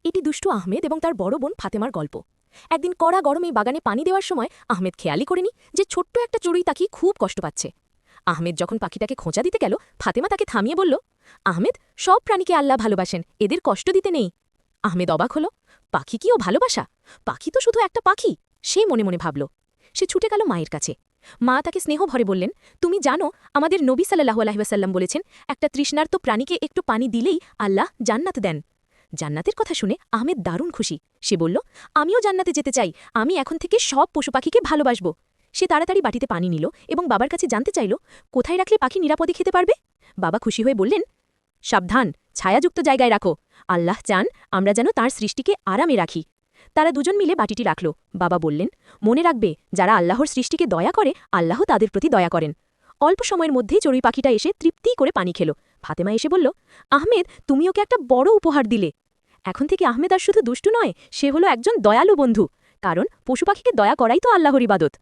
এটি দুষ্টু আহমেদ এবং তার বড় বোন ফাতেমার গল্প। একদিন কড়া গরমে বাগানে পানি দেওয়ার সময় আহমেদ খেয়ালই করেনি যে ছোট্ট একটা চড়ুই তাকি খুব কষ্ট পাচ্ছে। আহমেদ যখন পাখিটাকে খোঁচা দিতে গেল, ফাতেমা তাকে থামিয়ে বলল, আহমেদ, সব প্রাণীকে আল্লাহ ভালোবাসেন, এদের কষ্ট দিতে নেই। আহমেদ অবাক হল, পাখি কিও ভালোবাসা? পাখি তো শুধু একটা পাখি। সে মনে মনে ভাবল। সে ছুটে গেল মায়ের কাছে। মা তাকে স্নেহ ভরে বললেন, তুমি জানো, আমাদের নবী সাল্লাল্লাহু আলাইহি ওয়াসাল্লাম বলেছেন, একটা তৃষ্ণার্ত প্রাণীকে একটু পানি দিলেই আল্লাহ জান্নাত দেন। জান্নাতের কথা শুনে আহমেদ দারুণ খুশি। সে বলল, আমিও জান্নাতে যেতে চাই, আমি এখন থেকে সব পশু পাখিকে ভালোবাসব। সে তাড়াতাড়ি বাটিতে পানি নিল এবং বাবার কাছে জানতে চাইল, কোথায় রাখলে পাখি নিরাপদে খেতে পারবে। বাবা খুশি হয়ে বললেন, সাবধান, ছায়াযুক্ত জায়গায় রাখো। আল্লাহ চান আমরা যেন তাঁর সৃষ্টিকে আরামে রাখি। তারা দুজন মিলে বাটিটি রাখল। বাবা বললেন, মনে রাখবে, যারা আল্লাহর সৃষ্টিকে দয়া করে, আল্লাহ তাদের প্রতি দয়া করেন। অল্প সময়ের মধ্যেই চড়ুই পাখিটা এসে তৃপ্তি করে পানি খেল। ফাতেমা এসে বলল, আহমেদ, তুমি ওকে একটা বড় উপহার দিলে। এখন থেকে আহমেদ আর শুধু দুষ্টু নয়, সে হলো একজন দয়ালু বন্ধু। কারণ পশু পাখিকে দয়া করাই তো আল্লাহর ইবাদত।